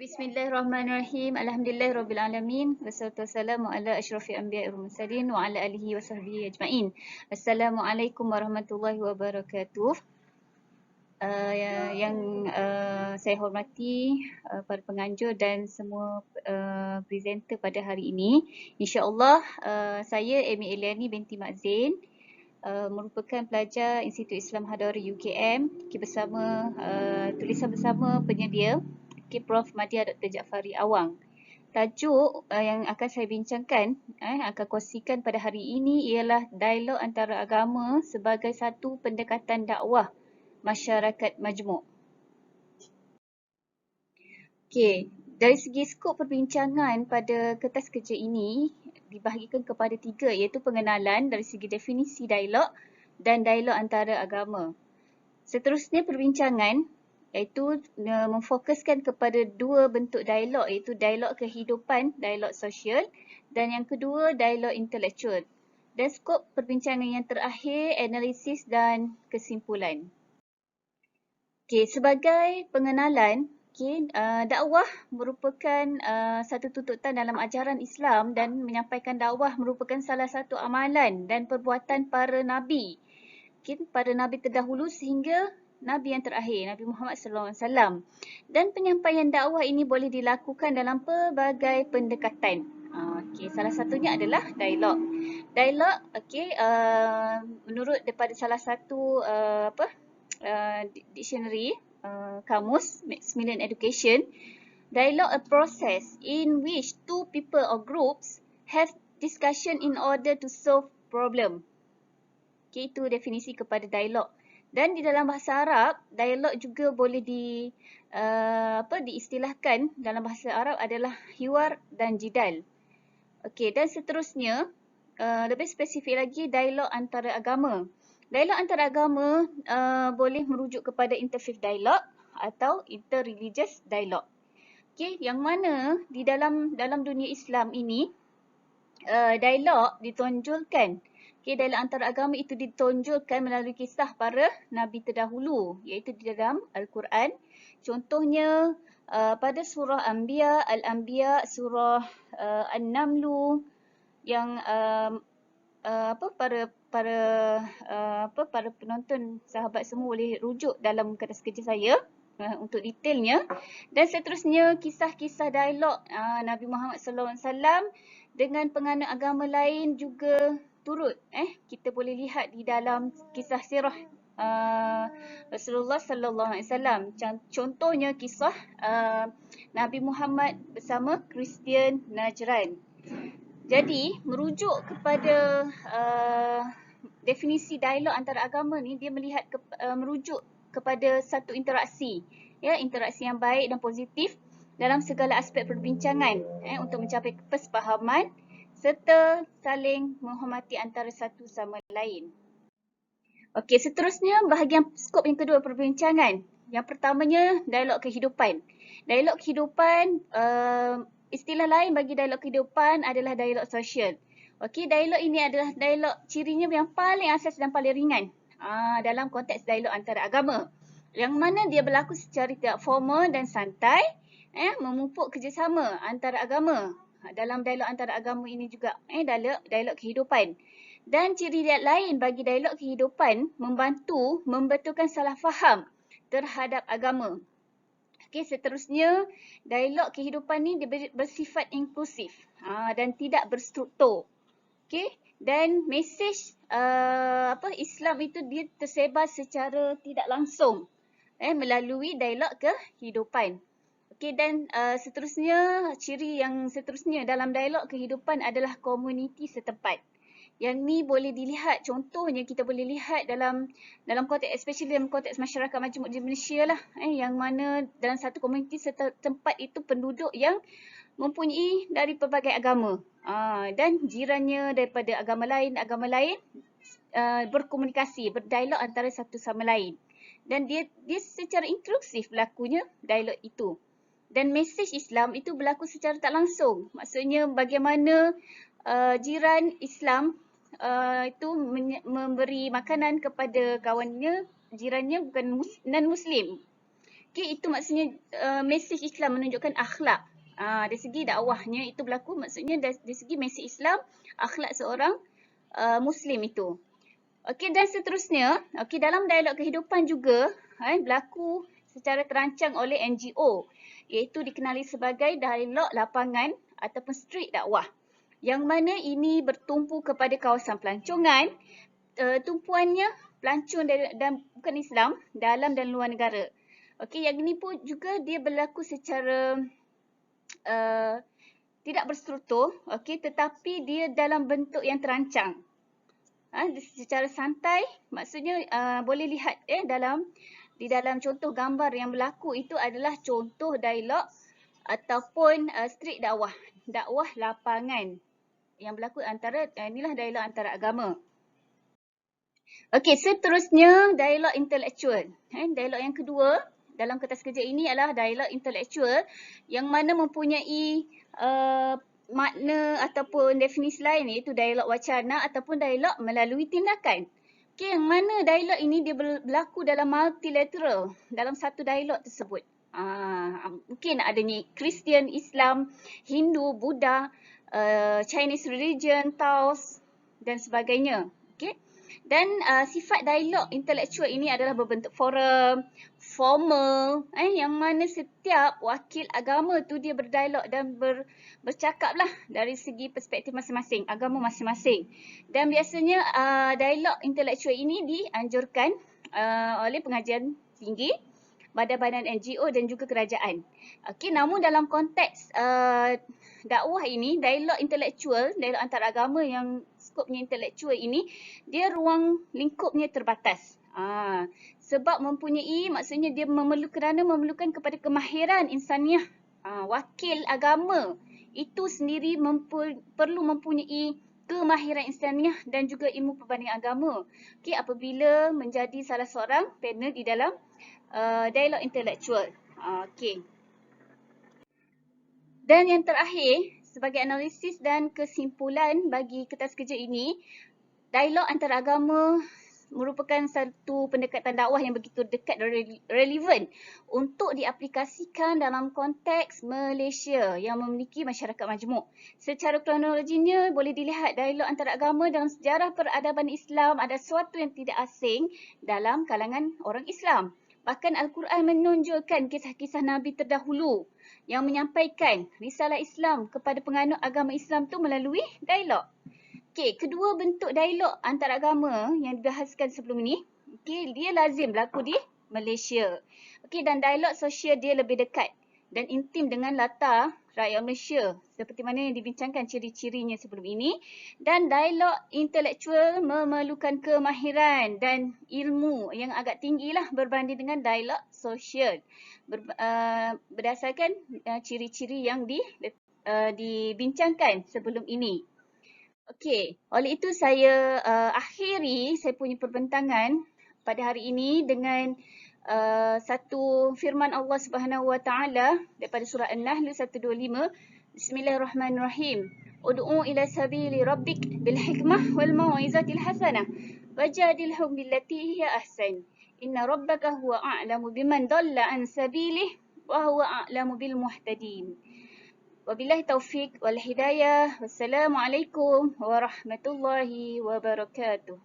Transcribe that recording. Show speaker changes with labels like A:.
A: Bismillahirrahmanirrahim. Alhamdulillahirrabbilalamin. Wassalatu wassalamu ala asyrafil anbiya'i wal mursalin wa ala alihi wa sahbihi ajma'in. Assalamualaikum warahmatullahi wabarakatuh. Yang saya hormati para penganjur dan semua presenter pada hari ini. InsyaAllah saya Amy Eliani binti Mak Zain, merupakan pelajar Institut Islam Hadari UKM, tulisan bersama penyedia Prof. Madya Dr. Jaafari Awang. Tajuk yang akan saya bincangkan, akan kongsikan pada hari ini ialah dialog antara agama sebagai satu pendekatan dakwah masyarakat majmuk. Okey, dari segi skop perbincangan pada kertas kerja ini dibahagikan kepada 3, iaitu pengenalan dari segi definisi dialog dan dialog antara agama. Seterusnya perbincangan iaitu memfokuskan kepada 2 bentuk dialog, iaitu dialog kehidupan, dialog sosial, dan yang kedua dialog intelektual. Dan skop perbincangan yang terakhir, analisis dan kesimpulan. Okey, sebagai pengenalan, dakwah merupakan satu tuntutan dalam ajaran Islam dan menyampaikan dakwah merupakan salah satu amalan dan perbuatan para nabi. Para nabi terdahulu sehingga Nabi yang terakhir, Nabi Muhammad SAW. Dan penyampaian dakwah ini boleh dilakukan dalam pelbagai pendekatan. Salah satunya adalah dialog. Dialog, menurut daripada salah satu dictionary, kamus Macmillan Education, dialogue a process in which two people or groups have discussion in order to solve problem. Itu definisi kepada dialog. Dan di dalam bahasa Arab, dialog juga boleh diistilahkan dalam bahasa Arab adalah hiwar dan jidal. Dan seterusnya, lebih spesifik lagi, dialog antara agama. Dialog antara agama boleh merujuk kepada interfaith dialog atau interreligious dialog. Yang mana di dalam dunia Islam ini, dialog ditonjolkan. Dialog antara agama itu ditonjolkan melalui kisah para nabi terdahulu, iaitu di dalam Al-Quran. Contohnya pada surah Al-Anbiya, surah An-Namlu, yang para penonton sahabat semua boleh rujuk dalam kertas kerja saya untuk detailnya. Dan seterusnya kisah-kisah dialog Nabi Muhammad SAW dengan penganut agama lain juga turut kita boleh lihat di dalam kisah sirah Rasulullah sallallahu alaihi wasallam. Contohnya kisah Nabi Muhammad bersama Kristian Najran. Jadi merujuk kepada definisi dialog antara agama ni, dia melihat merujuk kepada satu interaksi, interaksi yang baik dan positif dalam segala aspek perbincangan untuk mencapai kesepahaman serta saling menghormati antara satu sama lain. Okey, seterusnya bahagian skop yang kedua perbincangan. Yang pertamanya dialog kehidupan. Dialog kehidupan, istilah lain bagi dialog kehidupan adalah dialog sosial. Dialog ini adalah dialog cirinya yang paling asas dan paling ringan dalam konteks dialog antara agama. Yang mana dia berlaku secara tidak formal dan santai, memupuk kerjasama antara agama. Dalam dialog antara agama ini juga dialog kehidupan. Dan ciri lain bagi dialog kehidupan membantu membetulkan salah faham terhadap agama. Seterusnya, dialog kehidupan ni bersifat inklusif dan tidak berstruktur. Dan mesej Islam itu dia tersebar secara tidak langsung melalui dialog kehidupan. Dan seterusnya, ciri yang seterusnya dalam dialog kehidupan adalah komuniti setempat. Yang ni boleh dilihat, contohnya kita boleh lihat dalam konteks, especially dalam konteks masyarakat majmuk di Malaysia lah, yang mana dalam satu komuniti setempat itu penduduk yang mempunyai dari pelbagai agama, dan jirannya daripada agama lain berkomunikasi, berdialog antara satu sama lain. Dan dia secara inklusif berlakunya dialog itu. Dan mesej Islam itu berlaku secara tak langsung. Maksudnya bagaimana jiran Islam itu memberi makanan kepada kawannya, jirannya bukan non-Muslim. Okey, itu maksudnya mesej Islam menunjukkan akhlak. Dari segi dakwahnya itu berlaku, maksudnya dari segi mesej Islam, akhlak seorang Muslim itu. Okey, dan seterusnya, okey, dalam dialog kehidupan juga berlaku secara terancang oleh NGO, iaitu dikenali sebagai dialog lapangan ataupun street dakwah. Yang mana ini bertumpu kepada kawasan pelancongan, tumpuannya pelancong dan bukan Islam dalam dan luar negara. Okey, yang ini pun juga dia berlaku secara tidak berstruktur, okey, tetapi dia dalam bentuk yang terancang. Secara santai, maksudnya boleh lihat di dalam contoh gambar yang berlaku itu adalah contoh dialog ataupun street dakwah, dakwah lapangan yang berlaku antara inilah dialog antara agama. Okey, seterusnya dialog intelektual. Dialog yang kedua dalam kertas kerja ini adalah dialog intelektual yang mana mempunyai makna ataupun definisi lain, iaitu dialog wacana ataupun dialog melalui tindakan. Okey, yang mana dialog ini dia berlaku dalam multilateral dalam satu dialog tersebut. Mungkin adanya Kristian, Islam, Hindu, Buddha, Chinese religion, Taoist dan sebagainya. Okey. Dan sifat dialog intelektual ini adalah berbentuk forum, formal, yang mana setiap wakil agama tu dia berdialog dan bercakap lah dari segi perspektif masing-masing, agama masing-masing. Dan biasanya dialog intelektual ini dianjurkan oleh pengajian tinggi, badan-badan NGO dan juga kerajaan. Okey, namun dalam konteks dakwah ini, dialog intelektual, dialog antaragama yang skopnya intelektual ini, dia ruang lingkupnya terbatas. Sebab maksudnya dia memerlukan kepada kemahiran insaniah. Wakil agama itu sendiri perlu mempunyai kemahiran insaniah dan juga ilmu perbandingan agama. Okey, apabila menjadi salah seorang panel di dalam dialog intelektual. Okey. Dan yang terakhir, sebagai analisis dan kesimpulan bagi kertas kerja ini, dialog antaragama merupakan satu pendekatan dakwah yang begitu dekat dan relevan untuk diaplikasikan dalam konteks Malaysia yang memiliki masyarakat majmuk. Secara kronologinya boleh dilihat dialog antaragama dalam sejarah peradaban Islam ada sesuatu yang tidak asing dalam kalangan orang Islam. Bahkan Al-Quran menonjolkan kisah-kisah Nabi terdahulu yang menyampaikan risalah Islam kepada penganut agama Islam tu melalui dialog. Okey, kedua bentuk dialog antaragama yang dibahaskan sebelum ini, okey, dia lazim berlaku di Malaysia. Okey, dan dialog sosial dia lebih dekat dan intim dengan latar rakyat Malaysia seperti mana yang dibincangkan ciri-cirinya sebelum ini. Dan dialog intelektual memerlukan kemahiran dan ilmu yang agak tinggilah berbanding dengan dialog sosial berdasarkan ciri-ciri yang dibincangkan sebelum ini. Okey, oleh itu saya akhiri saya punya perbincangan pada hari ini dengan satu firman Allah Subhanahu Wa Taala daripada surah An-Nahl 125. Bismillahirrahmanirrahim. Ud'u ila sabili rabbik bil hikmah wal mau'izatil hasanah wajadilhum billati hiya ahsan. Inna rabbaka huwa a'lamu biman dhalla an sabilihi wa huwa a'lamu bil muhtadin. Wabillahi taufiq wal hidayah. Wassalamualaikum warahmatullahi wabarakatuh.